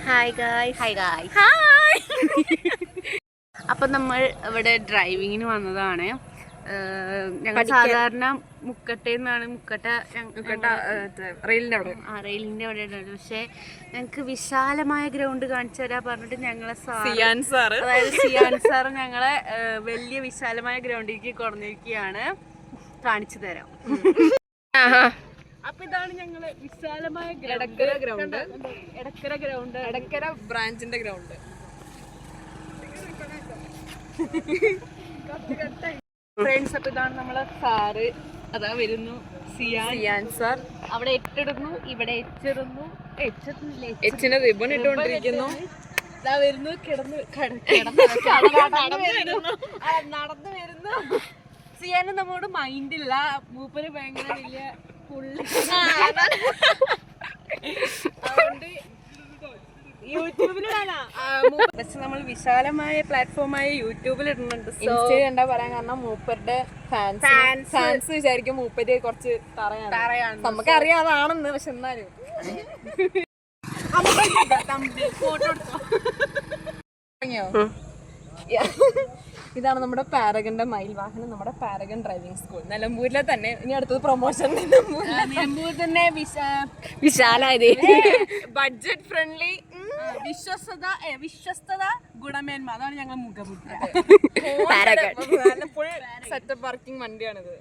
Hi guys. Hi guys. Hi. അപ്പം നമ്മൾ ഇവിടെ ഡ്രൈവിങ്ങിന് വന്നതാണ്. ഞങ്ങൾ സാധാരണ മുക്കട്ടേന്നാണ്. മുക്കട്ട റെയിലിൻ്റെ അവിടെ പക്ഷെ ഞങ്ങൾക്ക് വിശാലമായ ഗ്രൗണ്ട് കാണിച്ചു തരാൻ പറഞ്ഞിട്ട് ഞങ്ങളെ സിയാൻ സാർ ഞങ്ങളെ വലിയ വിശാലമായ ഗ്രൗണ്ടിലേക്ക് കൊണ്ടുവന്നിരിക്കുകയാണ്. കാണിച്ചു തരാം. അപ്പൊ ഇതാണ് ഞങ്ങള് വിശാലമായ എടക്കര ഗ്രൗണ്ട്, എടക്കര ബ്രാഞ്ചിന്റെ ഗ്രൗണ്ട്. ഫ്രണ്ട്സ്, അപ്പൊ ഇതാണ് നമ്മളെ സാറ്. അതാ വരുന്നു സിയാൻ സാർ. അവിടെ എട്ടിടുന്നു, ഇവിടെ എച്ചിടുന്നു. എച്ചിനെ റിബൺ ഇട്ടുകൊണ്ടിരിക്കുന്നു. ഇതാ വരുന്നു, നടന്നു വരുന്നു. സിയാന് നമ്മോട് മൈൻഡില്ല. മൂപ്പര് ഭയങ്കര വലിയ അതുകൊണ്ട് യൂട്യൂബിലിടാനാ. പക്ഷെ നമ്മൾ വിശാലമായ പ്ലാറ്റ്ഫോമായ യൂട്യൂബിൽ ഇടുന്നുണ്ട്. എന്താ പറയാൻ കാരണം മൂപ്പരുടെ ഫാൻസ് വിചാരിക്കും മൂപ്പര് കുറച്ച് തറയാണ്. നമുക്ക് അറിയാതാണെന്ന്. പക്ഷെ എന്നാലും ഫോട്ടോ എടുത്തോ. ഇതാണ് നമ്മുടെ പാരഗന്റെ മയിൽ വാഹനം, നമ്മുടെ പാരഗൺ ഡ്രൈവിംഗ് സ്കൂൾ നിലമ്പൂരിലെ തന്നെ. ഇനി അടുത്തത് പ്രൊമോഷൻ. നിലമ്പൂർ തന്നെ വിശാലായത്, ബഡ്ജറ്റ് ഫ്രണ്ട്ലി, വിശ്വസ്തത, ഗുണമേന്മ. അതാണ് ഞങ്ങൾ മുഖമുദ്ര. നല്ല ഫുൾ സെറ്റപ്പ് വർക്കിംഗ് വണ്ടിയാണിത്.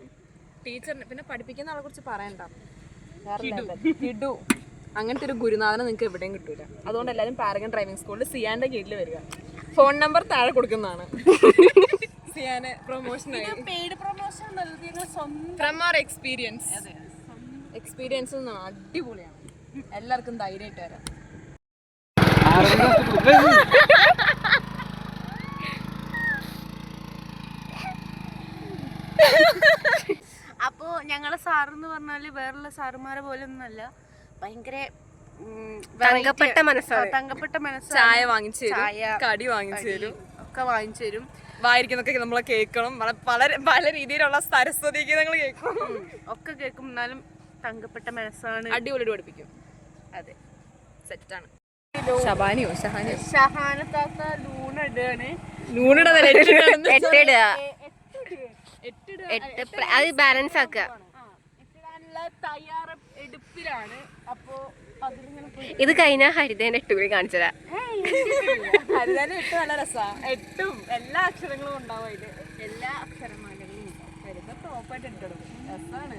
ടീച്ചറിന് പിന്നെ പഠിപ്പിക്കുന്ന ആളെ കുറിച്ച് പറയണ്ട. കിഡു അങ്ങനത്തെ ഒരു ഗുരുനാഥനെ നിങ്ങൾക്ക് എവിടെയും കിട്ടൂല. അതുകൊണ്ട് എല്ലാവരും പാരഗൺ ഡ്രൈവിംഗ് സ്കൂളിൽ സിയാന്റെ കീഴിൽ വരിക. ഫോൺ നമ്പർ താഴെ കൊടുക്കുന്നതാണ്. സിയാന് പ്രൊമോഷനായി ഫ്രം അവർ എക്സ്പീരിയൻസ് അടിപൊളിയാണ്. എല്ലാവർക്കും ധൈര്യമായിട്ട് വരാം. അപ്പോ ഞങ്ങളെ സാറെന്ന് പറഞ്ഞാല് വേറുള്ള സാറുമാരെ പോലെ ഒന്നല്ല. ഭയങ്കര തങ്കപ്പെട്ട മനസ്സാണ്. ചായ വാങ്ങിച്ചു തരും, കടി വാങ്ങിച്ചു തരും, ഒക്കെ വാങ്ങിച്ചു തരും. വായിരിക്കുന്നൊക്കെ നമ്മളെ കേൾക്കണം. പല രീതിയിലുള്ള സരസ്വതിക്ക് നിങ്ങൾ കേൾക്കും, ഒക്കെ കേൾക്കും. എന്നാലും തങ്കപ്പെട്ട മനസ്സാണ്. അടിപൊളി പഠിപ്പിക്കും. അതെ, സെറ്റാണ്. ഷഹാന താത്ത ലൂണിടാണ്. അത് ബാലൻസ് ആക്കുക. തയ്യാറെടുപ്പിലാണ്. അപ്പോ ഇത് കഴിഞ്ഞ ഹരിതേന്റെ 8 കൂടി കാണിച്ചതാ. ഹരിതേന്റെ 8 നല്ല രസമാണ്. 8ഉം എല്ലാ അക്ഷരങ്ങളും ഉണ്ടാവും അതില്. എല്ലാ അക്ഷരമാലകളും ടോപ്പായിട്ട് എടുക്കണം. രസമാണ്.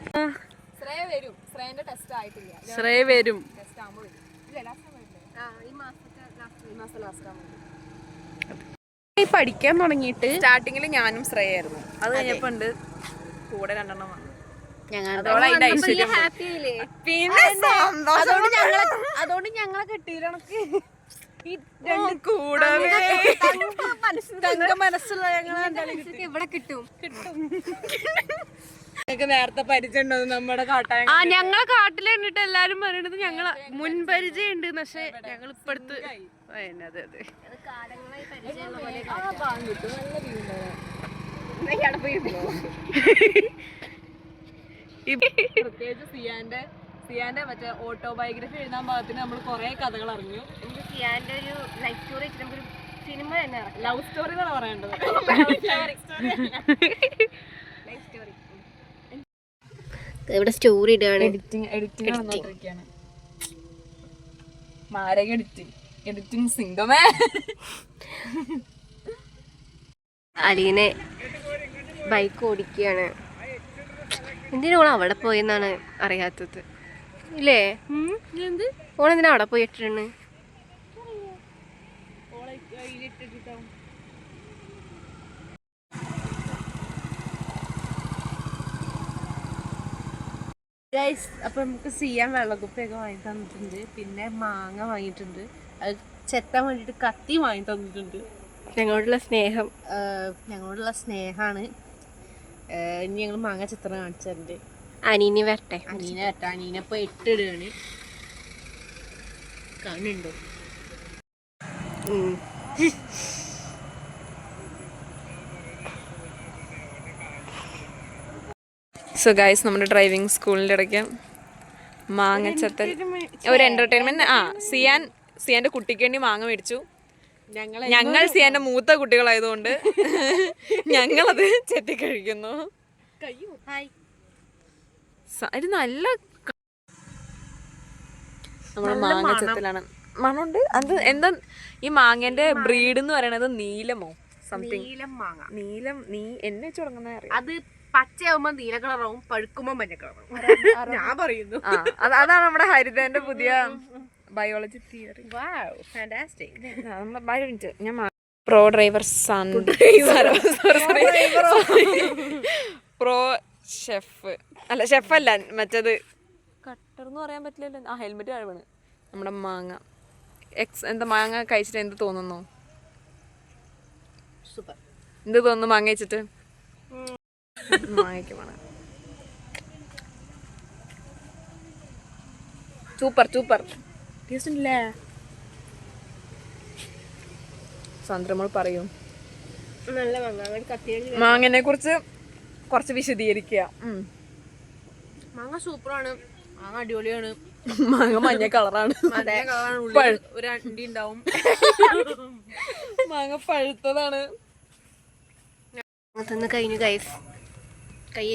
ശ്രേയ വരും. ശ്രേയന്റെ ടെസ്റ്റ് ആയിട്ടില്ല. ശ്രേയ വരും. ടെസ്റ്റ് ആകുമ്പോൾ വരും. ഈ പഠിക്കാൻ തുടങ്ങിയിട്ട് സ്റ്റാർട്ടിങ്ങിൽ ഞാനും ശ്രേയായിരുന്നു. അത് കഴിഞ്ഞപ്പോ ഉണ്ട് കൂടെ 2 എണ്ണം വന്നു. അതുകൊണ്ട് ഞങ്ങളെ കിട്ടിയില്ല. മനസ്സുള്ള ഇവിടെ കിട്ടും. നേരത്തെ പരിചയം നമ്മുടെ കാട്ടായ. ഞങ്ങളെ കാട്ടിൽ കണ്ടിട്ട് എല്ലാരും പറയണത് ഞങ്ങളെ മുൻപരിചയം ഉണ്ട്. പക്ഷെ ഞങ്ങൾ ഇപ്പടുത്ത് പ്രത്യേകിച്ച് സിയാന്റെ മറ്റേ ഓട്ടോബയോഗ്രഫി എഴുതാൻ പാകത്തിന് നമ്മൾ കുറെ കഥകൾ അറിഞ്ഞു. സിയാന്റെ ഒരു ലൈഫ് സ്റ്റോറി നമുക്കൊരു സിനിമ തന്നെ. ലവ് സ്റ്റോറി എന്നാണ് പറയേണ്ടത്. ഇവിടെ സ്റ്റോറി ഇടാണ്. എഡിറ്റിംഗ് നടന്നുകൊണ്ടിരിക്കുകയാണ്. മാരക എഡിറ്റിംഗ് സിംഗമേ. അലീനെ ബൈക്ക് ഓടിക്കുകയാണ്. എന്തിനാണ് അവിടെ പോയെന്നാണ് അറിയാത്തത് ഇല്ലേ? ഓളെന്തിനാ അവിടെ പോയി ഇട്ടിരുന്നു? അപ്പൊ നമുക്ക് സിയാൻ വെള്ളക്കുപ്പയൊക്കെ വാങ്ങി തന്നിട്ടുണ്ട്. പിന്നെ മാങ്ങ വാങ്ങിയിട്ടുണ്ട്. അത് ചെത്താൻ വേണ്ടിട്ട് കത്തി വാങ്ങി തന്നിട്ടുണ്ട്. ഞങ്ങളോടുള്ള സ്നേഹമാണ്. ഇനി ഞങ്ങൾ മാങ്ങ ചിത്രം കാണിച്ചിട്ടുണ്ട്. അനീനെ വരട്ടെ. അനീനെ ഇപ്പൊ 8 ഇടുകയാണ്. കാണുന്നുണ്ടോ? സോ ഗൈസ്, നമ്മുടെ ഡ്രൈവിംഗ് സ്കൂളിൻ്റെ ഇടയ്ക്ക് മാങ്ങച്ചത്തൽ ഒരു എൻ്റർടൈൻമെൻറ്റ്. സിയാന്റെ കുട്ടിക്ക് വേണ്ടി മാങ്ങ മേടിച്ചു. ഞങ്ങൾ സിയാന്റെ മൂത്ത കുട്ടികളായതുകൊണ്ട് ഞങ്ങളത് ചെത്തിക്കഴിക്കുന്നു. ഇത് നല്ല നമ്മുടെ മാങ്ങ ചെത്തലാണ്. മണമുണ്ട്. അത് എന്താ ഈ മാങ്ങേന്റെ ബ്രീഡ് എന്ന് പറയണത് നീലമോ സംതിങ്. നീലം എന്നെ വെച്ച് തുടങ്ങുന്ന അറിയാം. അത് പച്ചയാവുമ്പോ നീല കളറാവും, പഴുക്കുമ്പോ മഞ്ഞ കളറാവും. ഞാൻ പറയുന്നു. അതാണ് നമ്മുടെ ഹരിതന്റെ പുതിയ ബയോളജി തിയറി. ഞാൻ pro driver son pro chef അല്ല ഷെഫല്ല മറ്റത് കട്ടർ എന്ന് പറയാൻ പറ്റില്ലല്ലോ. ആ ഹെൽമെറ്റ് കഴിവാണ്. നമ്മുടെ മാങ്ങ എന്താ മാങ്ങ കഴിച്ചിട്ട് എന്ത് തോന്നുന്നു? എന്ത് തോന്നുന്നു മാങ്ങ കഴിച്ചിട്ട്? മാങ്ങയ്ക്ക് വേണം. സൂപ്പർ ടേസ്റ്റ് ഉണ്ടല്ലേ? സന്ദ്രമോൾ പറയൂ മാങ്ങനെ കുറിച്ച് കുറച്ച് വിശദീകരിക്കുക. മാങ്ങ സൂപ്പറാണ്, മാങ്ങ അടിപൊളിയാണ്. മാങ്ങ മഞ്ഞ കളറാണ്, ഒരു അണ്ടി ഉണ്ടാവും. മാങ്ങ പഴുത്തതാണ്. കഴിഞ്ഞു ഗൈസ്. കൈ